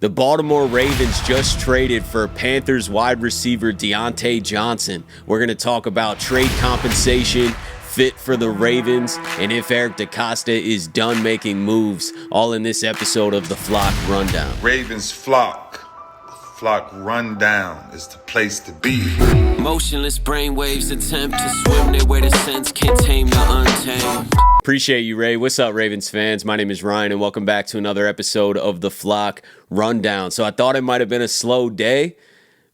The Baltimore Ravens just traded for Panthers wide receiver Diontae Johnson. We're going to talk about trade compensation, fit for the Ravens, and if Eric DeCosta is done making moves, all in this episode of the Flock Rundown. Ravens Flock Rundown is the place to be. Motionless brainwaves attempt to swim their way to sense, can't tame the untamed. Appreciate you, Ray. What's up, Ravens fans? My name is Ryan, and welcome back to another episode of the Flock Rundown. So I thought it might have been a slow day,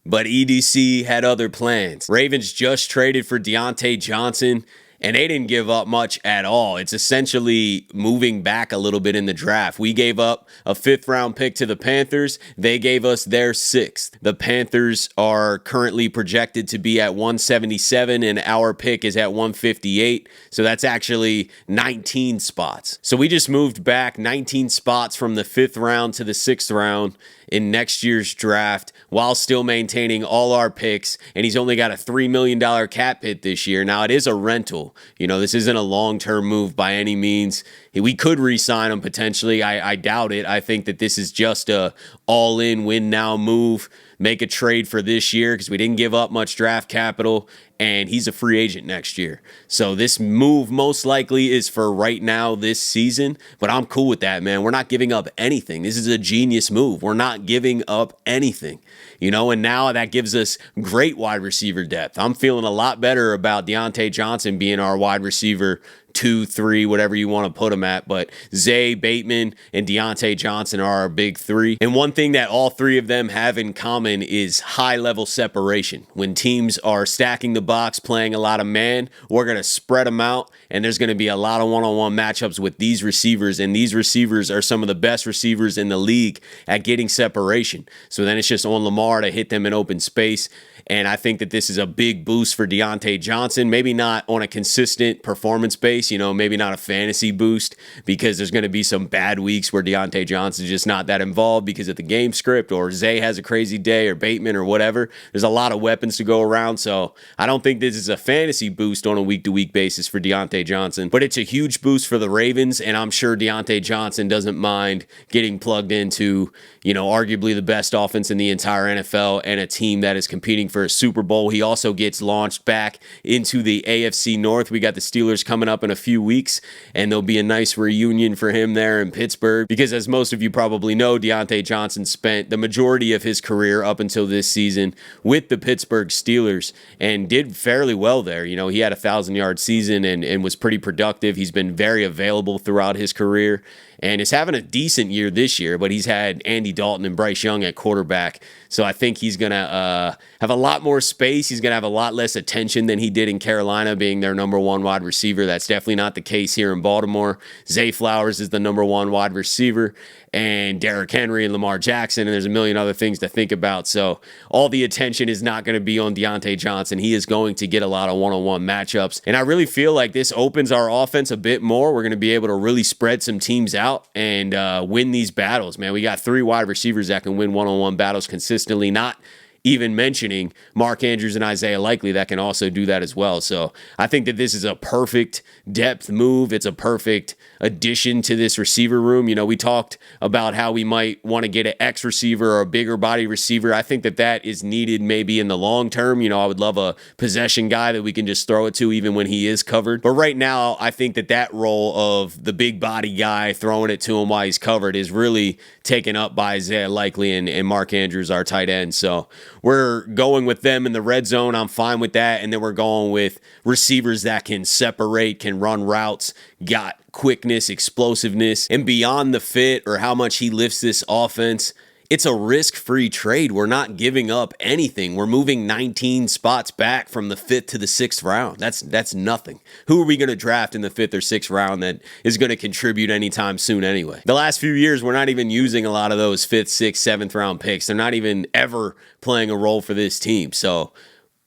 but EDC had other plans. Ravens just traded for Diontae Johnson, and they didn't give up much at all. It's essentially moving back a little bit in the draft. We gave up a 5th-round pick to the Panthers. They gave us their 6th. The Panthers are currently projected to be at 177, and our pick is at 158. So that's actually 19 spots. So we just moved back 19 spots from the 5th round to the 6th round in next year's draft while still maintaining all our picks, and he's only got a $3 million cap hit this year. Now, it is a rental. You know, this isn't a long-term move by any means. We could re-sign him potentially. I doubt it. I think that this is just a all-in win-now move. Make a trade for this year because we didn't give up much draft capital, and he's a free agent next year. So this move most likely is for right now this season, but I'm cool with that, man. We're not giving up anything. This is a genius move. We're not giving up anything, you know, and now that gives us great wide receiver depth. I'm feeling a lot better about Diontae Johnson being our wide receiver 2, 3, whatever you want to put them at. But Zay, Bateman, and Diontae Johnson are our big 3. And one thing that all 3 of them have in common is high-level separation. When teams are stacking the box, playing a lot of man, we're going to spread them out, and there's going to be a lot of one-on-one matchups with these receivers, and these receivers are some of the best receivers in the league at getting separation. So then it's just on Lamar to hit them in open space, and I think that this is a big boost for Diontae Johnson. Maybe not on a consistent performance base, you know, maybe not a fantasy boost, because there's going to be some bad weeks where Diontae Johnson's just not that involved because of the game script, or Zay has a crazy day, or Bateman, or whatever. There's a lot of weapons to go around, so I don't think this is a fantasy boost on a week-to-week basis for Diontae Johnson, but it's a huge boost for the Ravens, and I'm sure Diontae Johnson doesn't mind getting plugged into, you know, arguably the best offense in the entire NFL and a team that is competing for a Super Bowl. He also gets launched back into the AFC North. We got the Steelers coming up in a few weeks, and there'll be a nice reunion for him there in Pittsburgh, because as most of you probably know, Diontae Johnson spent the majority of his career up until this season with the Pittsburgh Steelers and did fairly well there. You know, he had a 1,000-yard season and was pretty productive. He's been very available throughout his career and is having a decent year this year, but he's had Andy Dalton and Bryce Young at quarterback. So I think he's going to have a lot more space. He's going to have a lot less attention than he did in Carolina, being their number 1 wide receiver. That's definitely not the case here in Baltimore. Zay Flowers is the number 1 wide receiver, and Derrick Henry and Lamar Jackson, and there's a million other things to think about. So all the attention is not going to be on Diontae Johnson. He is going to get a lot of one-on-one matchups, and I really feel like this opens our offense a bit more. We're going to be able to really spread some teams out and win these battles, man. We got 3 wide receivers that can win one-on-one battles consistently, not even mentioning Mark Andrews and Isaiah Likely that can also do that as well. So I think that this is a perfect depth move. It's a perfect addition to this receiver room. You know, we talked about how we might want to get an X receiver or a bigger body receiver. I think that that is needed maybe in the long term. You know, I would love a possession guy that we can just throw it to even when he is covered. But right now, I think that that role of the big body guy throwing it to him while he's covered is really taken up by Isaiah Likely and Mark Andrews, our tight end. So we're going with them in the red zone. I'm fine with that. And then we're going with receivers that can separate, can run routes, got quickness, explosiveness, and beyond the fit or how much he lifts this offense. It's a risk-free trade. We're not giving up anything. We're moving 19 spots back from the 5th to the 6th round. That's nothing. Who are we going to draft in the 5th or 6th round that is going to contribute anytime soon anyway? The last few years, we're not even using a lot of those 5th, 6th, 7th round picks. They're not even ever playing a role for this team. So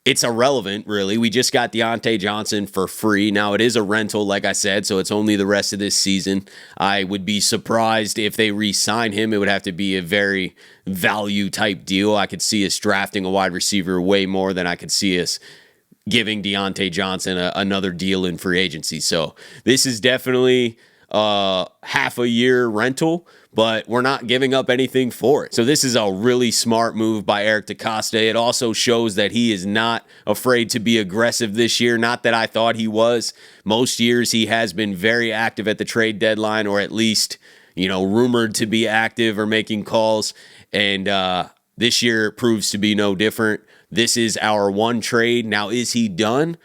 it's irrelevant, really. We just got Diontae Johnson for free. Now, it is a rental, like I said, so it's only the rest of this season. I would be surprised if they re-sign him. It would have to be a very value-type deal. I could see us drafting a wide receiver way more than I could see us giving Diontae Johnson another deal in free agency. So this is definitely half a year rental, but we're not giving up anything for it. So this is a really smart move by Eric DeCosta. It also shows that he is not afraid to be aggressive this year. Not that I thought he was. Most years he has been very active at the trade deadline, or at least, rumored to be active or making calls. And this year proves to be no different. This is our one trade. Now, is he done?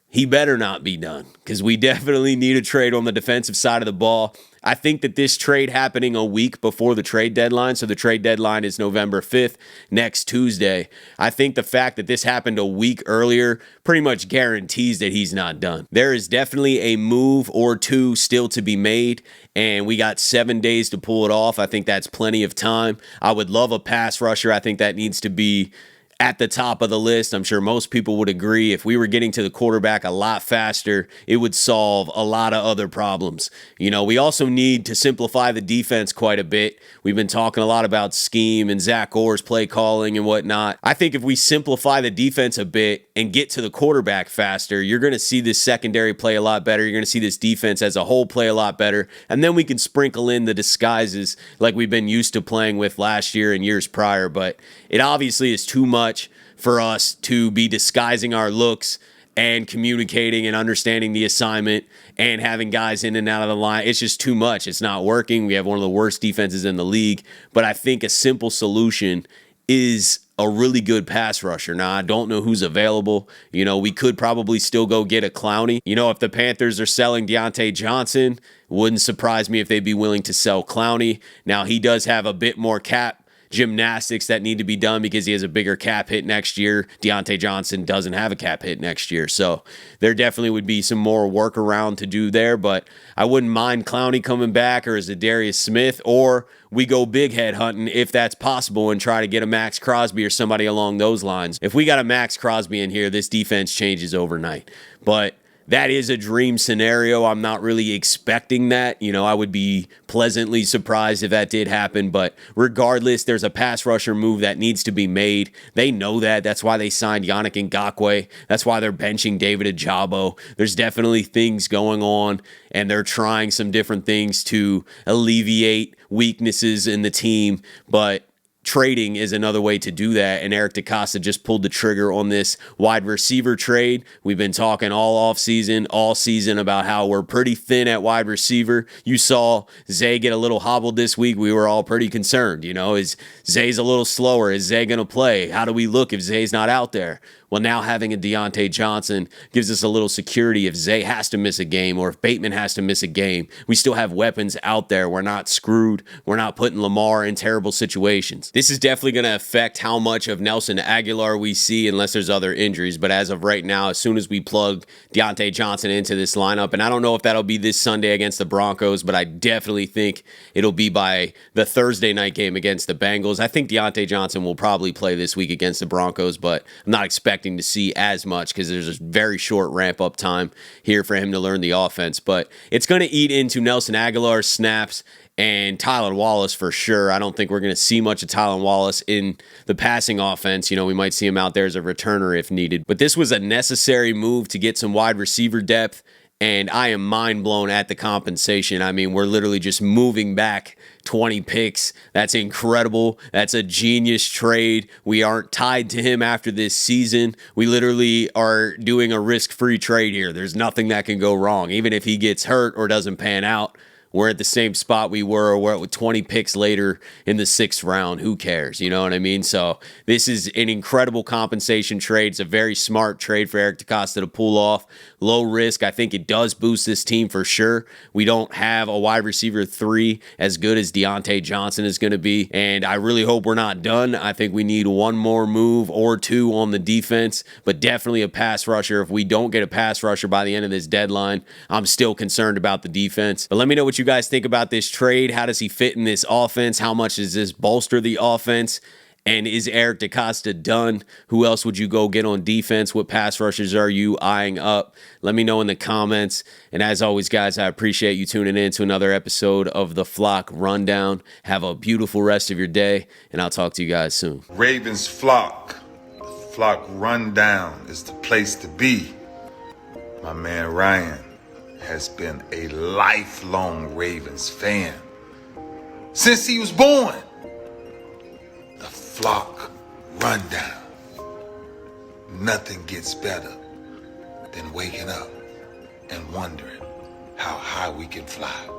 He better not be done, because we definitely need a trade on the defensive side of the ball. I think that this trade happening a week before the trade deadline, so the trade deadline is November 5th, next Tuesday. I think the fact that this happened a week earlier pretty much guarantees that he's not done. There is definitely a move or two still to be made, and we got 7 days to pull it off. I think that's plenty of time. I would love a pass rusher. I think that needs to be at the top of the list. I'm sure most people would agree. If we were getting to the quarterback a lot faster, it would solve a lot of other problems. We also need to simplify the defense quite a bit. We've been talking a lot about scheme and Zach Orr's play calling and whatnot. I think if we simplify the defense a bit and get to the quarterback faster, you're going to see this secondary play a lot better. You're going to see this defense as a whole play a lot better. And then we can sprinkle in the disguises like we've been used to playing with last year and years prior. But it obviously is too much for us to be disguising our looks and communicating and understanding the assignment and having guys in and out of the line. It's just too much. It's not working. We have one of the worst defenses in the league. But I think a simple solution is a really good pass rusher. Now, I don't know who's available. We could probably still go get a Clowney. If the Panthers are selling Diontae Johnson, wouldn't surprise me if they'd be willing to sell Clowney. Now, he does have a bit more cap gymnastics that need to be done because he has a bigger cap hit next year. Diontae Johnson doesn't have a cap hit next year. So there definitely would be some more workaround to do there, but I wouldn't mind Clowney coming back, or is it Darius Smith, or we go big head hunting if that's possible and try to get a Max Crosby or somebody along those lines. If we got a Max Crosby in here, this defense changes overnight. But that is a dream scenario. I'm not really expecting that. I would be pleasantly surprised if that did happen. But regardless, there's a pass rusher move that needs to be made. They know that. That's why they signed Yannick Ngakoue. That's why they're benching David Ajabo. There's definitely things going on, and they're trying some different things to alleviate weaknesses in the team. But trading is another way to do that, and Eric DeCosta just pulled the trigger on this wide receiver trade. We've been talking all season about how we're pretty thin at wide receiver. You saw Zay get a little hobbled this week. We were all pretty concerned. Is Zay's a little slower? Is Zay going to play? How do we look if Zay's not out there? Well, now having a Diontae Johnson gives us a little security if Zay has to miss a game, or if Bateman has to miss a game. We still have weapons out there. We're not screwed. We're not putting Lamar in terrible situations. This is definitely going to affect how much of Nelson Aguilar we see, unless there's other injuries. But as of right now, as soon as we plug Diontae Johnson into this lineup, and I don't know if that'll be this Sunday against the Broncos, but I definitely think it'll be by the Thursday night game against the Bengals. I think Diontae Johnson will probably play this week against the Broncos, but I'm not expecting to see as much because there's a very short ramp-up time here for him to learn the offense. But it's going to eat into Nelson Aguilar's snaps and Tylan Wallace for sure. I don't think we're going to see much of Tylan Wallace in the passing offense. We might see him out there as a returner if needed. But this was a necessary move to get some wide receiver depth, and I am mind blown at the compensation. I mean, we're literally just moving back 20 picks. That's incredible. That's a genius trade. We aren't tied to him after this season. We literally are doing a risk-free trade here. There's nothing that can go wrong. Even if he gets hurt or doesn't pan out, we're at the same spot we were, or we're at 20 picks later in the 6th round. Who cares? You know what I mean? So this is an incredible compensation trade. It's a very smart trade for Eric DeCosta to pull off. Low risk. I think it does boost this team for sure. We don't have a wide receiver 3 as good as Diontae Johnson is going to be, and I really hope we're not done. I think we need one more move or two on the defense, but definitely a pass rusher. If we don't get a pass rusher by the end of this deadline, I'm still concerned about the defense. But let me know what you guys think about this trade. How does he fit in this offense? How much does this bolster the offense? And is Eric DeCosta done? Who else would you go get on defense? What pass rushers are you eyeing up? Let me know in the comments. And as always, guys, I appreciate you tuning in to another episode of the Flock Rundown. Have a beautiful rest of your day, and I'll talk to you guys soon. Ravens Flock. The Flock Rundown is the place to be. My man Ryan has been a lifelong Ravens fan. since he was born. The flock rundown. Nothing gets better than waking up and wondering how high we can fly.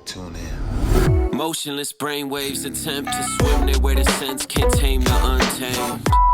Tune in. Motionless brainwaves attempt to swim their way to sense, can't tame the untamed.